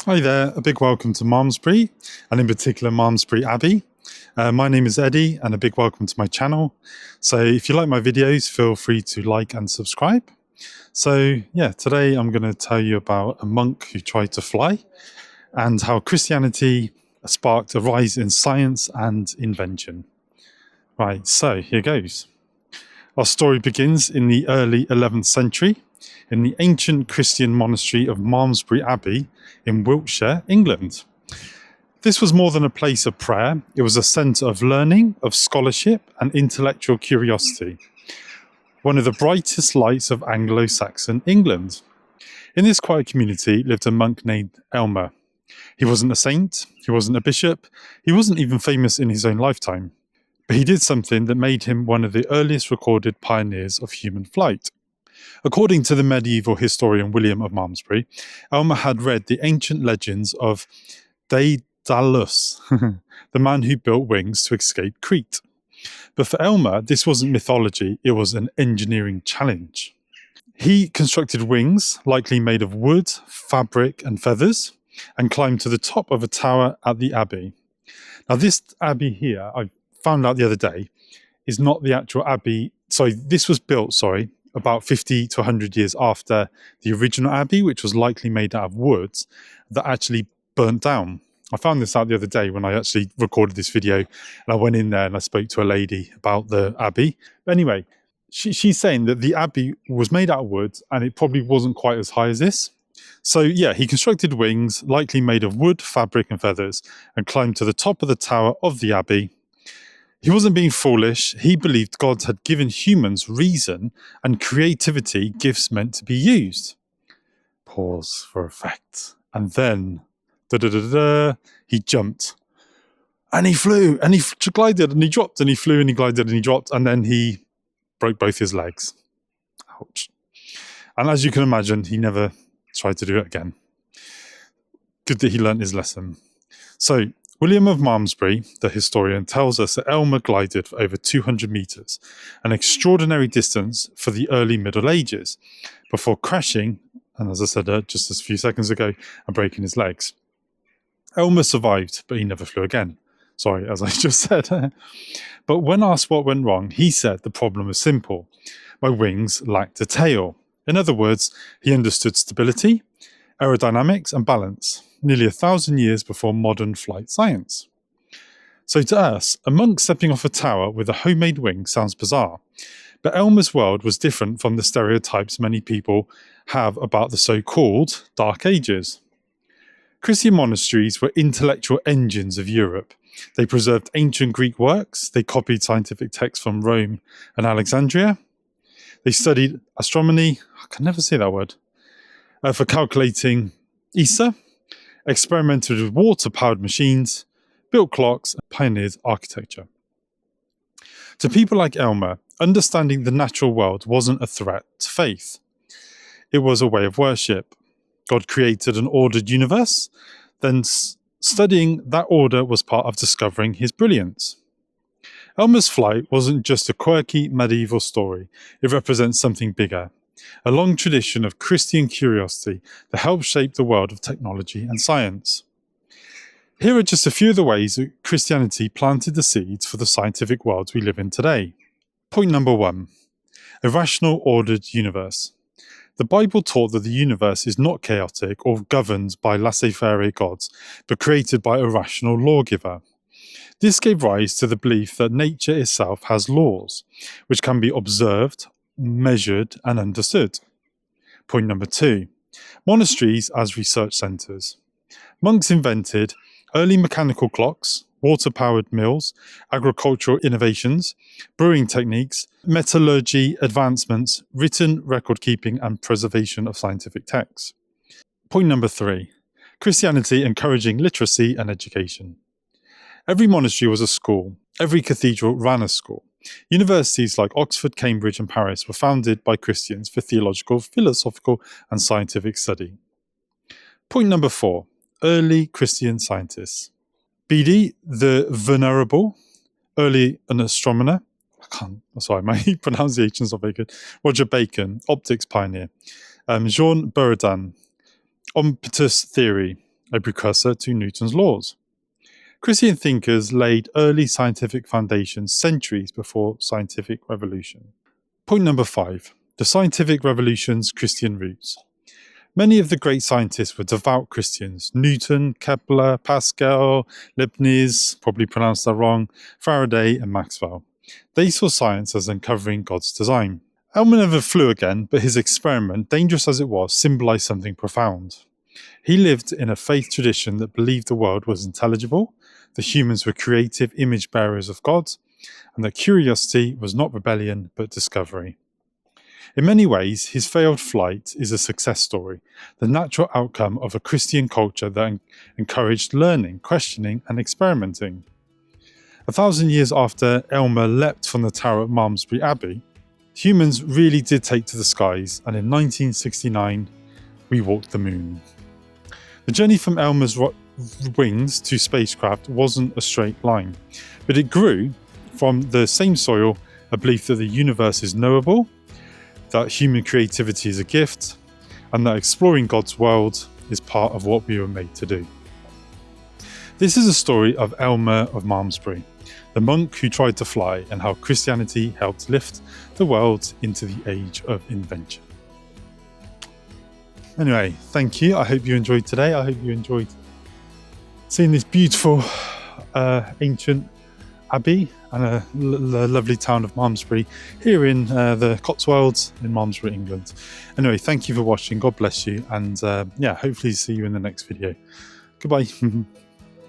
Hi there, a big welcome to Malmesbury, and in particular Malmesbury Abbey. My name is Eddie, and a big welcome to my channel. So if you like my videos, feel free to like and subscribe. So yeah, today I'm going to tell you about a monk who tried to fly and how Christianity sparked a rise in science and invention. Right, so here goes. Our story begins in the early 11th century in the ancient Christian monastery of Malmesbury Abbey in Wiltshire, England. This was more than a place of prayer. It was a centre of learning, of scholarship and intellectual curiosity. One of the brightest lights of Anglo-Saxon England. In this quiet community lived a monk named Eilmer. He wasn't a saint, he wasn't a bishop, he wasn't even famous in his own lifetime. But he did something that made him one of the earliest recorded pioneers of human flight. According to the medieval historian William of Malmesbury, Eilmer had read the ancient legends of Daedalus, the man who built wings to escape Crete. But for Eilmer, this wasn't mythology, it was an engineering challenge. He constructed wings, likely made of wood, fabric and feathers, and climbed to the top of a tower at the abbey. Now this abbey here, I found out the other day, is not the actual abbey. This was built, about 50 to 100 years after the original abbey, which was likely made out of wood, that actually burnt down. I found this out the other day when I actually recorded this video, and I went in there and I spoke to a lady about the abbey. But anyway, she's saying that the abbey was made out of wood and it probably wasn't quite as high as this. So yeah, he constructed wings, likely made of wood, fabric and feathers, and climbed to the top of the tower of the abbey. He wasn't being foolish. He believed God had given humans reason and creativity, gifts meant to be used. Pause for effect. And then, he jumped. And he flew, and he glided, and he dropped, and he flew, and he glided, and he dropped, and then he broke both his legs. Ouch. And as you can imagine, he never tried to do it again. Good that he learnt his lesson. So, William of Malmesbury, the historian, tells us that Eilmer glided for over 200 metres, an extraordinary distance for the early Middle Ages, before crashing, and as I said just a few seconds ago, and breaking his legs. Eilmer survived, but he never flew again. Sorry, as I just said. But when asked what went wrong, he said the problem was simple. My wings lacked a tail. In other words, he understood stability, aerodynamics and balance, nearly 1,000 years before modern flight science. So to us, a monk stepping off a tower with a homemade wing sounds bizarre, but Eilmer's world was different from the stereotypes many people have about the so-called Dark Ages. Christian monasteries were intellectual engines of Europe. They preserved ancient Greek works, they copied scientific texts from Rome and Alexandria, they studied astronomy, I can never say that word, for calculating Easter, experimented with water-powered machines, built clocks, and pioneered architecture. To people like Eilmer, understanding the natural world wasn't a threat to faith. It was a way of worship. God created an ordered universe, then studying that order was part of discovering his brilliance. Eilmer's flight wasn't just a quirky medieval story, it represents something bigger. A long tradition of Christian curiosity that helped shape the world of technology and science. Here are just a few of the ways that Christianity planted the seeds for the scientific world we live in today. Point number 1. A rational, ordered universe. The Bible taught that the universe is not chaotic or governed by laissez-faire gods, but created by a rational lawgiver. This gave rise to the belief that nature itself has laws, which can be observed, measured and understood. Point number 2. Monasteries as research centres. Monks invented early mechanical clocks, water-powered mills, agricultural innovations, brewing techniques, metallurgy advancements, written record-keeping and preservation of scientific texts. Point number 3. Christianity encouraging literacy and education. Every monastery was a school. Every cathedral ran a school. Universities like Oxford, Cambridge and Paris were founded by Christians for theological, philosophical and scientific study. Point number 4. Early Christian scientists. Bede the Venerable, early an astronomer. My pronunciation's not very good. Roger Bacon, optics pioneer. Jean Buridan, impetus theory. a precursor to Newton's laws. Christian thinkers laid early scientific foundations centuries before scientific revolution. Point number 5. The scientific revolution's Christian roots. Many of the great scientists were devout Christians. Newton, Kepler, Pascal, Leibniz, probably pronounced that wrong, Faraday and Maxwell. They saw science as uncovering God's design. Eilmer never flew again, but his experiment, dangerous as it was, symbolized something profound. He lived in a faith tradition that believed the world was intelligible, the humans were creative image bearers of God, and that curiosity was not rebellion but discovery. In many ways, his failed flight is a success story, the natural outcome of a Christian culture that encouraged learning, questioning, and experimenting. 1,000 years after Eilmer leapt from the tower at Malmesbury Abbey, humans really did take to the skies, and in 1969, we walked the moon. The journey from Eilmer's wings to spacecraft wasn't a straight line, but it grew from the same soil a belief that the universe is knowable, that human creativity is a gift, and that exploring God's world is part of what we were made to do. This is a story of Eilmer of Malmesbury, the monk who tried to fly, and how Christianity helped lift the world into the age of invention. Anyway, thank you. I hope you enjoyed today. I hope you enjoyed seeing this beautiful ancient abbey and a lovely town of Malmesbury here in the Cotswolds in Malmesbury, England. Anyway, thank you for watching. God bless you. And hopefully see you in the next video. Goodbye.